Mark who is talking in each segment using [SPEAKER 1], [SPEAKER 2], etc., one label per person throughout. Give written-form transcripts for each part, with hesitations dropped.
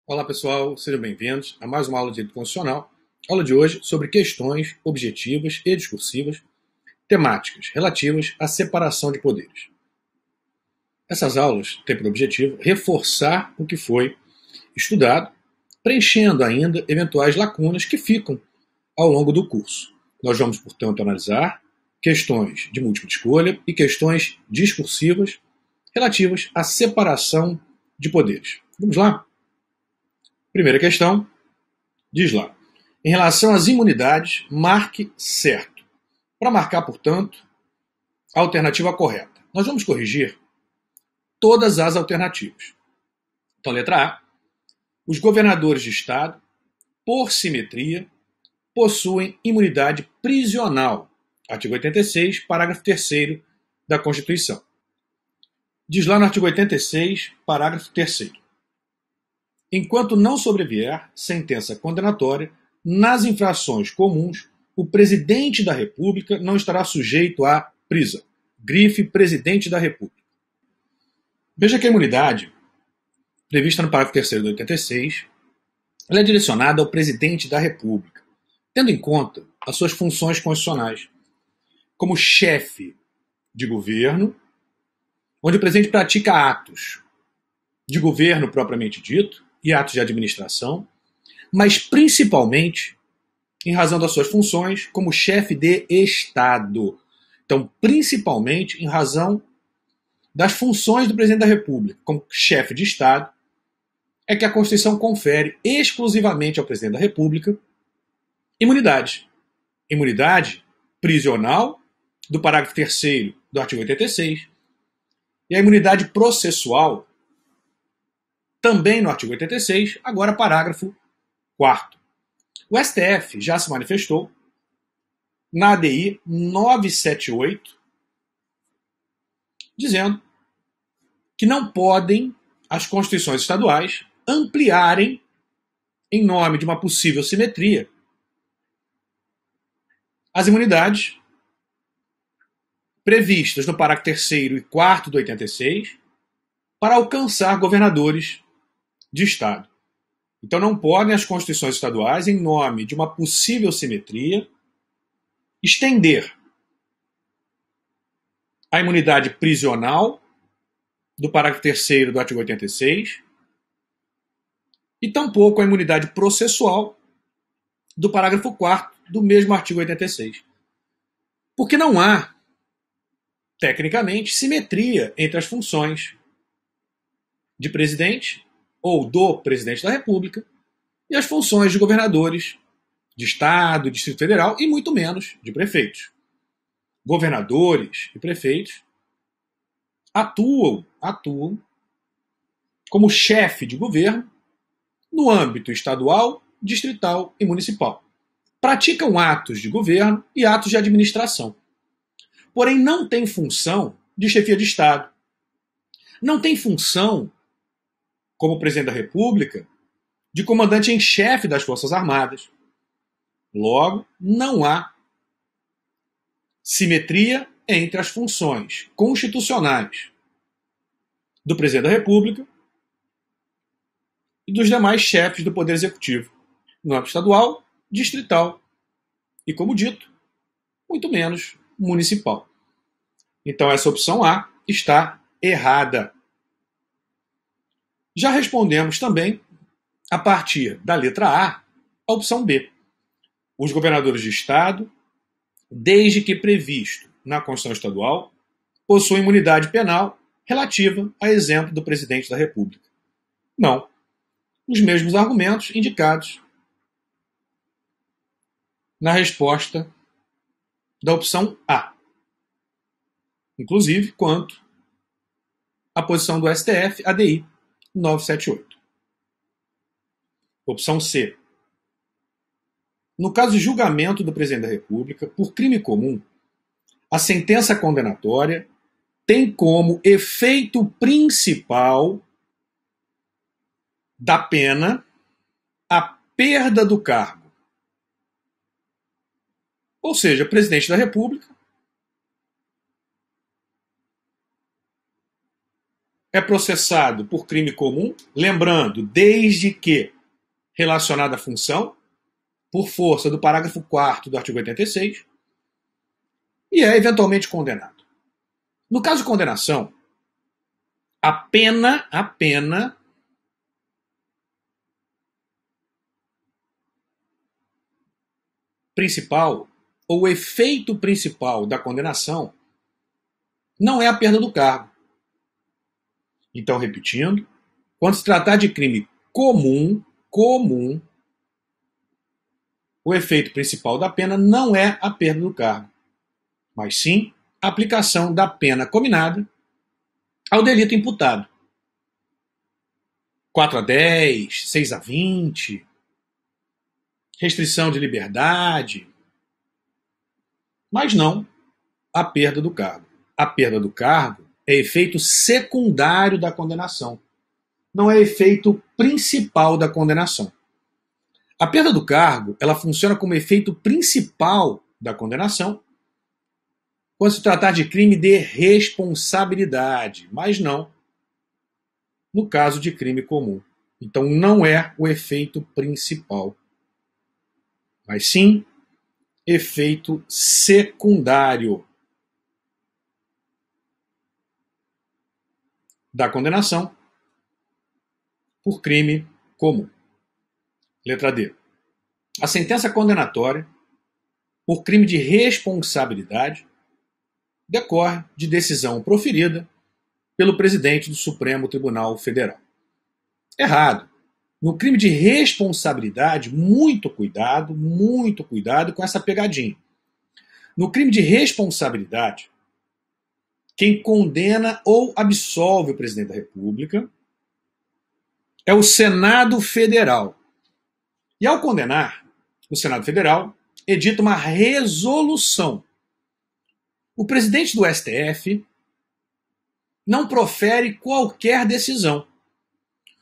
[SPEAKER 1] Olá pessoal, sejam bem-vindos a mais uma aula de Direito Constitucional. Aula de hoje sobre questões objetivas e discursivas temáticas relativas à separação de poderes. Essas aulas têm por objetivo reforçar o que foi estudado, preenchendo ainda eventuais lacunas que ficam ao longo do curso. Nós vamos, portanto, analisar questões de múltipla escolha e questões discursivas relativas à separação de poderes. Vamos lá? Primeira questão, diz lá: em relação às imunidades, marque certo. Para marcar, portanto, a alternativa correta. Nós vamos corrigir todas as alternativas. Então, letra A. Os governadores de Estado, por simetria, possuem imunidade prisional. Artigo 86, parágrafo 3º da Constituição. Diz lá no artigo 86, parágrafo 3º. Enquanto não sobrevier sentença condenatória, nas infrações comuns, o presidente da República não estará sujeito à prisão. Grife Presidente da República. Veja que a imunidade, prevista no parágrafo 3º do 86, ela é direcionada ao presidente da República, tendo em conta as suas funções constitucionais, como chefe de governo, onde o presidente pratica atos de governo propriamente dito e atos de administração, mas principalmente em razão das suas funções como chefe de Estado. Então, principalmente em razão das funções do presidente da República como chefe de Estado, é que a Constituição confere exclusivamente ao presidente da República imunidade. Imunidade prisional, do parágrafo 3º do artigo 86, e a imunidade processual, também no artigo 86, agora parágrafo 4º. O STF já se manifestou na ADI 978, dizendo que não podem as constituições estaduais ampliarem, em nome de uma possível simetria, as imunidades previstas no parágrafo 3º e 4º do 86 para alcançar governadores de Estado. Então não podem as constituições estaduais, em nome de uma possível simetria, estender a imunidade prisional do parágrafo 3º do artigo 86 e tampouco a imunidade processual do parágrafo 4º do mesmo artigo 86. Porque não há, tecnicamente, simetria entre as funções de presidente ou do presidente da República e as funções de governadores de Estado, Distrito Federal e muito menos de prefeitos. Governadores e prefeitos atuam como chefe de governo no âmbito estadual, distrital e municipal. Praticam atos de governo e atos de administração. Porém, não têm função de chefia de Estado. Não tem função, como presidente da República, de comandante em chefe das Forças Armadas. Logo, não há simetria entre as funções constitucionais do presidente da República e dos demais chefes do Poder Executivo, no âmbito estadual, distrital e, como dito, muito menos municipal. Então, essa opção A está errada. Já respondemos também, a partir da letra A, a opção B. Os governadores de Estado, desde que previsto na Constituição Estadual, possuem imunidade penal relativa a exemplo do presidente da República. Não. Os mesmos argumentos indicados na resposta da opção A. Inclusive, quanto à posição do STF, ADI 978. Opção C. No caso de julgamento do presidente da República por crime comum, a sentença condenatória tem como efeito principal da pena a perda do cargo. Ou seja, o presidente da República é processado por crime comum, lembrando, desde que relacionado à função, por força do parágrafo 4º do artigo 86, e é eventualmente condenado. No caso de condenação, a pena principal, ou o efeito principal da condenação, não é a perda do cargo. Então, repetindo, quando se tratar de crime comum, o efeito principal da pena não é a perda do cargo, mas sim a aplicação da pena cominada ao delito imputado. 4 a 10, 6 a 20, restrição de liberdade, mas não a perda do cargo. A perda do cargo é efeito secundário da condenação, não é efeito principal da condenação. A perda do cargo, ela funciona como efeito principal da condenação quando se tratar de crime de responsabilidade, mas não no caso de crime comum. Então não é o efeito principal, mas sim efeito secundário da condenação por crime comum. Letra D. A sentença condenatória por crime de responsabilidade decorre de decisão proferida pelo presidente do Supremo Tribunal Federal. Errado. No crime de responsabilidade, muito cuidado com essa pegadinha. No crime de responsabilidade, quem condena ou absolve o presidente da República é o Senado Federal. E ao condenar, o Senado Federal edita uma resolução. O presidente do STF não profere qualquer decisão.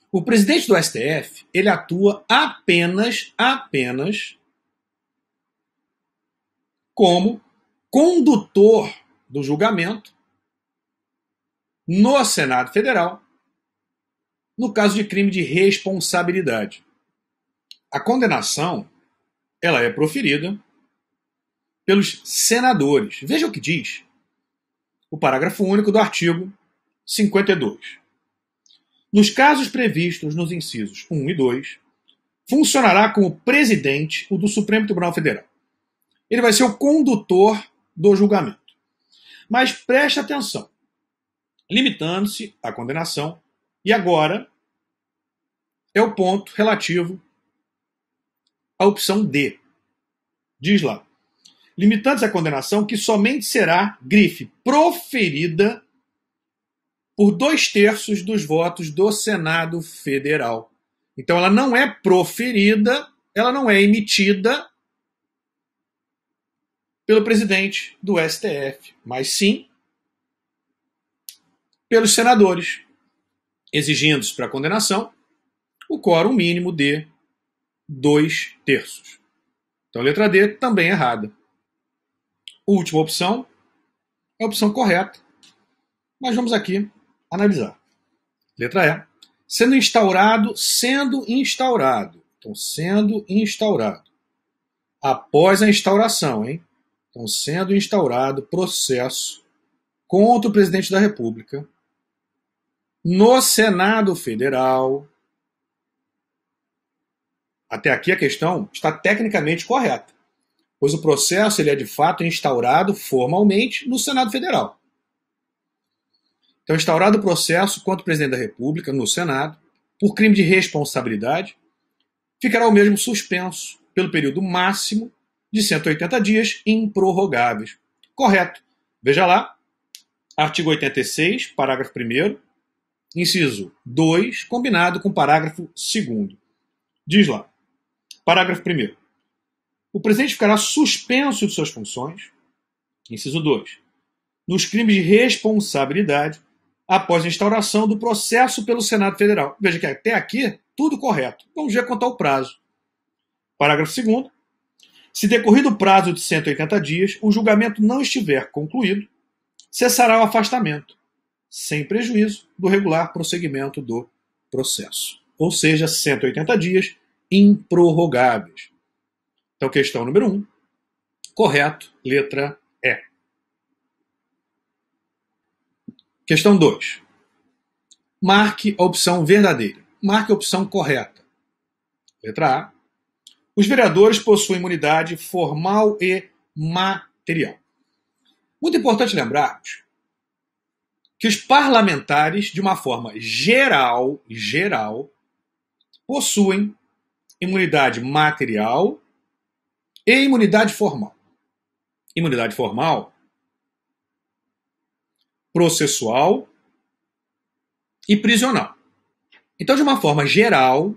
[SPEAKER 1] O presidente do STF, ele atua apenas como condutor do julgamento no Senado Federal, no caso de crime de responsabilidade. A condenação, ela é proferida pelos senadores. Veja o que diz o parágrafo único do artigo 52. Nos casos previstos nos incisos 1 e 2, funcionará como presidente o do Supremo Tribunal Federal. Ele vai ser o condutor do julgamento. Mas preste atenção, limitando-se à condenação, e agora é o ponto relativo à opção D. Diz lá, limitando-se à condenação que somente será, grife, proferida por 2/3 dos votos do Senado Federal. Então ela não é proferida, ela não é emitida pelo presidente do STF, mas sim pelos senadores, exigindo-se para a condenação o quórum mínimo de 2/3. Então a letra D também é errada. Última opção é a opção correta, mas vamos aqui analisar. Letra E. Sendo instaurado. Então, sendo instaurado. Após a instauração, hein? Então, sendo instaurado processo contra o presidente da República no Senado Federal. Até aqui a questão está tecnicamente correta, pois o processo ele é de fato instaurado formalmente no Senado Federal. Então, instaurado o processo contra o presidente da República no Senado, por crime de responsabilidade, ficará o mesmo suspenso pelo período máximo de 180 dias improrrogáveis. Correto. Veja lá, artigo 86, parágrafo 1º, inciso 2, combinado com o parágrafo 2º. Diz lá, parágrafo 1º. O presidente ficará suspenso de suas funções, inciso 2, nos crimes de responsabilidade após a instauração do processo pelo Senado Federal. Veja que até aqui, tudo correto. Vamos ver quanto ao prazo. Parágrafo 2º. Se decorrido o prazo de 180 dias, o julgamento não estiver concluído, cessará o afastamento, sem prejuízo do regular prosseguimento do processo. Ou seja, 180 dias improrrogáveis. Então, questão número 1, correto, letra E. Questão 2. Marque a opção verdadeira. Marque a opção correta. Letra A. Os vereadores possuem imunidade formal e material. Muito importante lembrarmos que os parlamentares, de uma forma geral, possuem imunidade material e imunidade formal. Imunidade formal, processual e prisional. Então, de uma forma geral,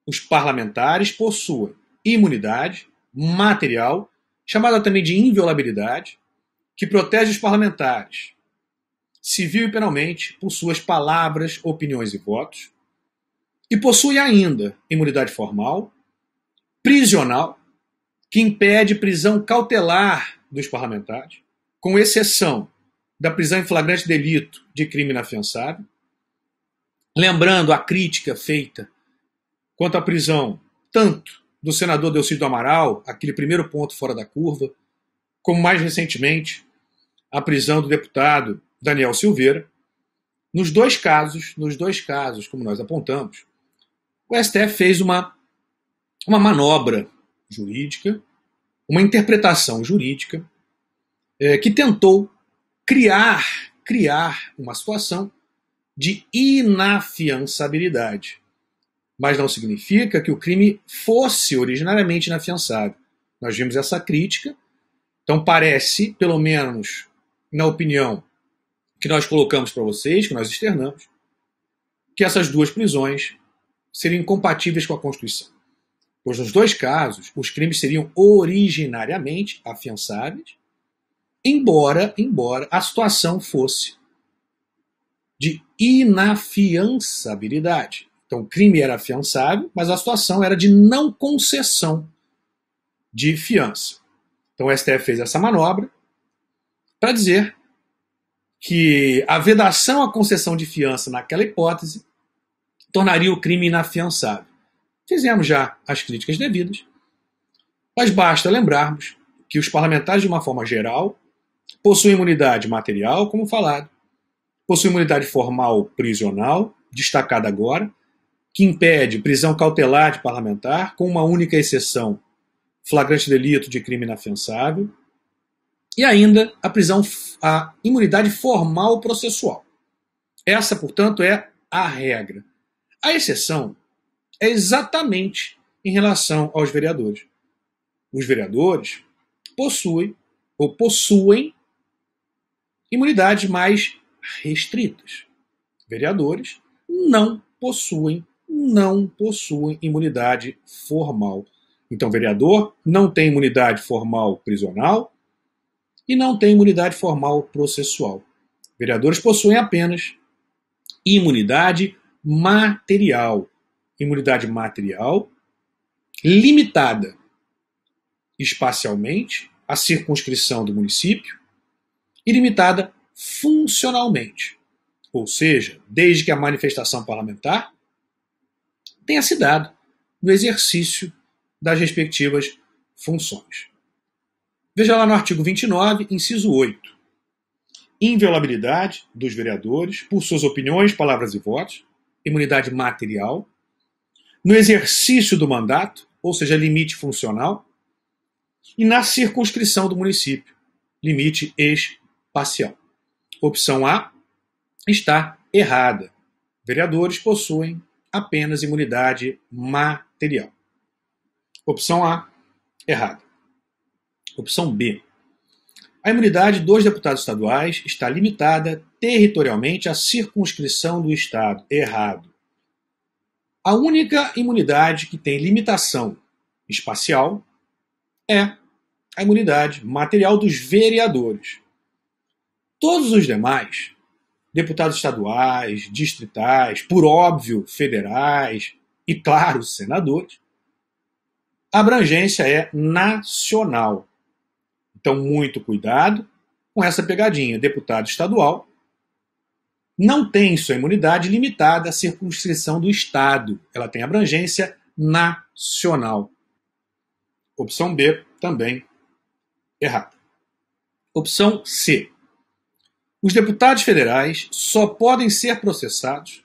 [SPEAKER 1] os parlamentares possuem imunidade material, chamada também de inviolabilidade, que protege os parlamentares, civil e penalmente, por suas palavras, opiniões e votos, e possui ainda imunidade formal, prisional, que impede prisão cautelar dos parlamentares, com exceção da prisão em flagrante delito de crime inafiançável. Lembrando a crítica feita quanto à prisão tanto do senador Delcídio do Amaral, aquele primeiro ponto fora da curva, como mais recentemente a prisão do deputado Daniel Silveira. Nos dois casos, como nós apontamos, o STF fez uma manobra jurídica, uma interpretação jurídica, que tentou criar uma situação de inafiançabilidade. Mas não significa que o crime fosse originariamente inafiançável. Nós vimos essa crítica, então parece, pelo menos na opinião que nós colocamos para vocês, que nós externamos, que essas duas prisões seriam incompatíveis com a Constituição. Pois nos dois casos, os crimes seriam originariamente afiançáveis, embora a situação fosse de inafiançabilidade. Então, o crime era afiançável, mas a situação era de não concessão de fiança. Então, o STF fez essa manobra para dizer que a vedação à concessão de fiança naquela hipótese tornaria o crime inafiançável. Fizemos já as críticas devidas, mas basta lembrarmos que os parlamentares, de uma forma geral, possuem imunidade material, como falado, possuem imunidade formal prisional, destacada agora, que impede prisão cautelar de parlamentar, com uma única exceção, flagrante delito de crime inafiançável, e ainda a imunidade formal processual. Essa, portanto, é a regra. A exceção é exatamente em relação aos vereadores. Os vereadores possuem imunidades mais restritas. Vereadores não possuem imunidade formal. Então, vereador não tem imunidade formal prisional e não tem imunidade formal processual. Vereadores possuem apenas imunidade material. Imunidade material limitada espacialmente à circunscrição do município e limitada funcionalmente. Ou seja, desde que a manifestação parlamentar tenha se dado no exercício das respectivas funções. Veja lá no artigo 29, inciso 8. Inviolabilidade dos vereadores por suas opiniões, palavras e votos, imunidade material, no exercício do mandato, ou seja, limite funcional, e na circunscrição do município, limite espacial. Opção A está errada. Vereadores possuem apenas imunidade material. Opção A, errada. Opção B. A imunidade dos deputados estaduais está limitada territorialmente à circunscrição do Estado. Errado. A única imunidade que tem limitação espacial é a imunidade material dos vereadores. Todos os demais, deputados estaduais, distritais, por óbvio, federais e, claro, senadores, a abrangência é nacional. Então, muito cuidado com essa pegadinha. Deputado estadual não tem sua imunidade limitada à circunscrição do Estado. Ela tem abrangência nacional. Opção B, também errada. Opção C. Os deputados federais só podem ser processados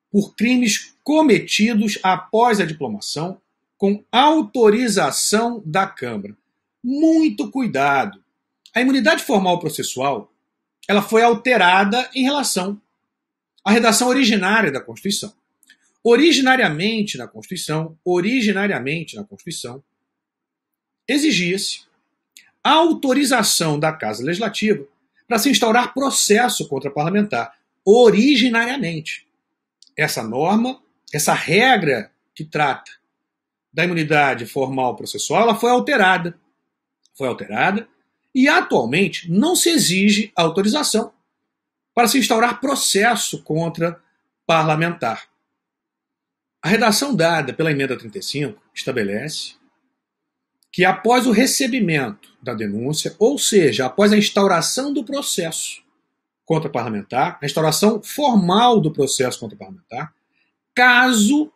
[SPEAKER 1] por crimes cometidos após a diplomação com autorização da Câmara. Muito cuidado. A imunidade formal processual ela foi alterada em relação à redação originária da Constituição. Originariamente na Constituição, exigia-se a autorização da Casa Legislativa para se instaurar processo contra parlamentar. Originariamente. Essa norma, essa regra que trata da imunidade formal processual, ela foi alterada. E atualmente não se exige autorização para se instaurar processo contra parlamentar. A redação dada pela emenda 35 estabelece que após o recebimento da denúncia, ou seja, após a instauração do processo contra parlamentar, a instauração formal do processo contra parlamentar, caso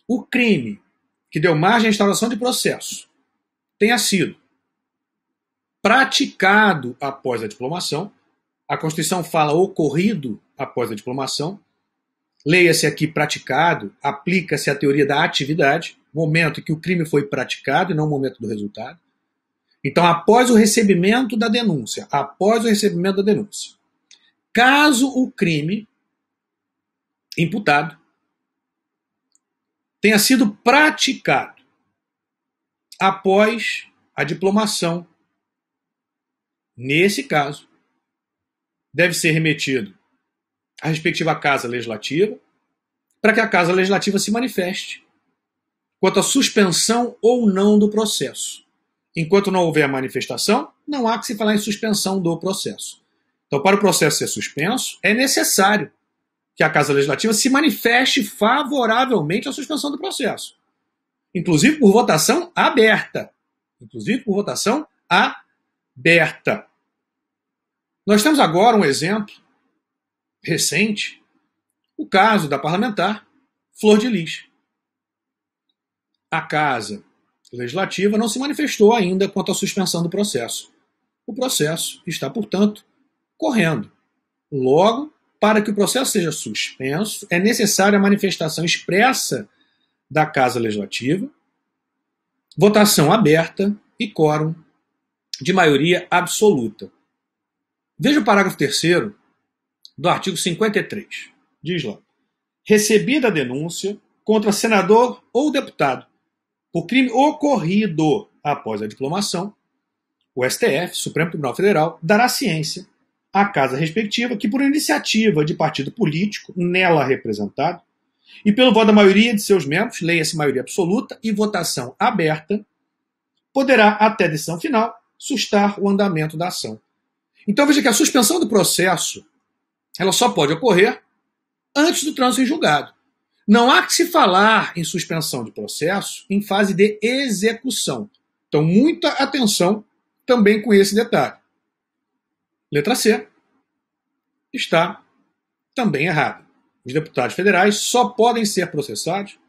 [SPEAKER 1] o crime que deu margem à instauração de processo tenha sido praticado após a diplomação, a Constituição fala ocorrido após a diplomação, leia-se aqui praticado, aplica-se a teoria da atividade, momento em que o crime foi praticado e não o momento do resultado. Então, após o recebimento da denúncia, caso o crime imputado tenha sido praticado após a diplomação, nesse caso, deve ser remetido à respectiva Casa Legislativa para que a Casa Legislativa se manifeste quanto à suspensão ou não do processo. Enquanto não houver manifestação, não há que se falar em suspensão do processo. Então, para o processo ser suspenso, é necessário que a Casa Legislativa se manifeste favoravelmente à suspensão do processo. Inclusive por votação aberta. Nós temos agora um exemplo recente, o caso da parlamentar Flor de Lis. A Casa Legislativa não se manifestou ainda quanto à suspensão do processo. O processo está, portanto, correndo. Logo, para que o processo seja suspenso, é necessária a manifestação expressa da Casa Legislativa, votação aberta e quórum de maioria absoluta. Veja o parágrafo 3º do artigo 53. Diz lá: recebida a denúncia contra senador ou deputado por crime ocorrido após a diplomação, o STF, Supremo Tribunal Federal, dará ciência à casa respectiva que, por iniciativa de partido político nela representado, e pelo voto da maioria de seus membros, leia-se maioria absoluta e votação aberta, poderá, até decisão final, sustar o andamento da ação. Então veja que a suspensão do processo ela só pode ocorrer antes do trânsito em julgado. Não há que se falar em suspensão de processo em fase de execução. Então, muita atenção também com esse detalhe. Letra C está também errada. Os deputados federais só podem ser processados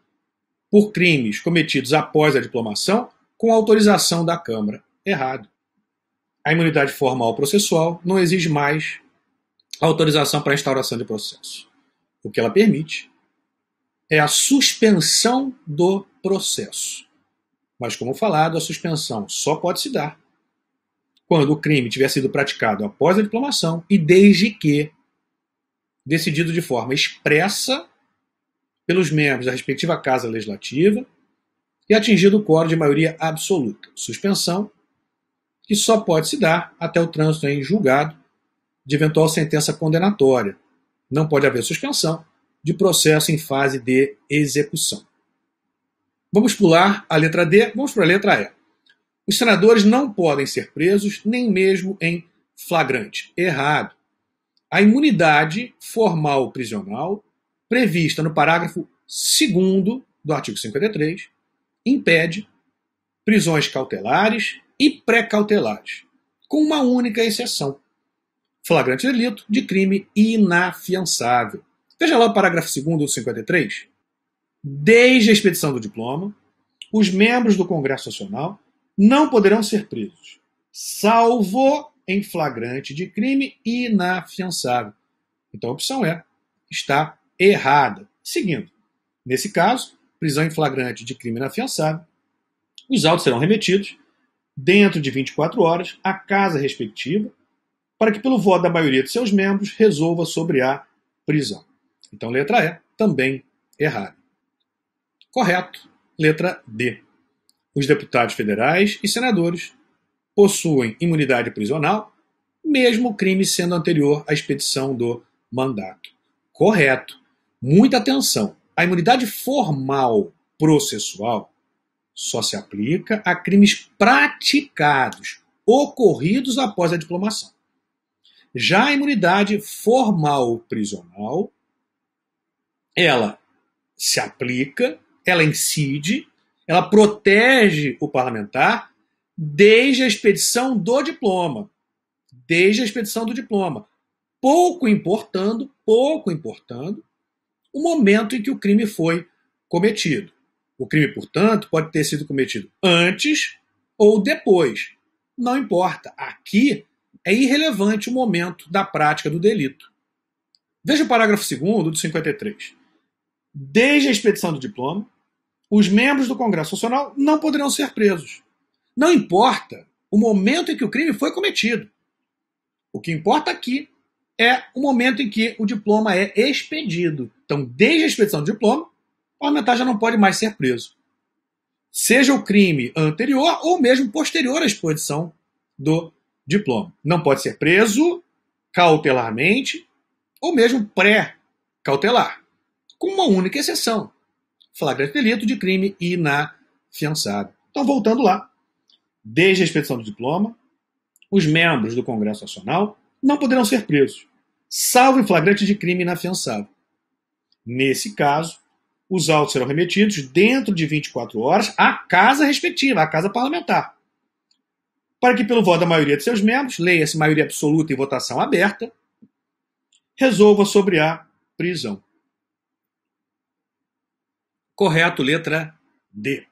[SPEAKER 1] por crimes cometidos após a diplomação com autorização da Câmara. Errado. A imunidade formal processual não exige mais autorização para a instauração de processo. O que ela permite é a suspensão do processo. Mas, como falado, a suspensão só pode se dar quando o crime tiver sido praticado após a diplomação e desde que decidido de forma expressa pelos membros da respectiva Casa Legislativa e atingido o quórum de maioria absoluta. Suspensão que só pode se dar até o trânsito em julgado de eventual sentença condenatória. Não pode haver suspensão de processo em fase de execução. Vamos pular a letra D, vamos para a letra E. Os senadores não podem ser presos nem mesmo em flagrante. Errado. A imunidade formal prisional, prevista no parágrafo 2º do artigo 53, impede prisões cautelares e pré-cautelares, com uma única exceção. flagrante delito de crime inafiançável. Veja lá o parágrafo 2º do 53. Desde a expedição do diploma, os membros do Congresso Nacional não poderão ser presos, salvo em flagrante de crime inafiançável. Então a opção está errada. Seguindo, nesse caso, prisão em flagrante de crime inafiançável, os autos serão remetidos dentro de 24 horas à casa respectiva, para que, pelo voto da maioria de seus membros, resolva sobre a prisão. Então, letra E, também errada. Correto, letra D. Os deputados federais e senadores possuem imunidade prisional, mesmo o crime sendo anterior à expedição do mandato. Correto. Muita atenção. A imunidade formal processual só se aplica a crimes praticados, ocorridos após a diplomação. Já a imunidade formal prisional, ela se aplica, ela incide, ela protege o parlamentar desde a expedição do diploma. Desde a expedição do diploma. Pouco importando o momento em que o crime foi cometido. O crime, portanto, pode ter sido cometido antes ou depois. Não importa. Aqui é irrelevante o momento da prática do delito. Veja o parágrafo 2º do 53. Desde a expedição do diploma, os membros do Congresso Nacional não poderão ser presos. Não importa o momento em que o crime foi cometido. O que importa aqui é o momento em que o diploma é expedido. Então, desde a expedição do diploma, o parlamentar já não pode mais ser preso. Seja o crime anterior ou mesmo posterior à expedição do diploma. Não pode ser preso cautelarmente ou mesmo pré-cautelar, com uma única exceção: flagrante delito de crime inafiançável. Então, voltando lá, desde a expedição do diploma, os membros do Congresso Nacional não poderão ser presos, salvo em flagrante de crime inafiançável. Nesse caso, os autos serão remetidos dentro de 24 horas à casa respectiva, à casa parlamentar, para que, pelo voto da maioria de seus membros, leia-se maioria absoluta em votação aberta, resolva sobre a prisão. Correto, letra D.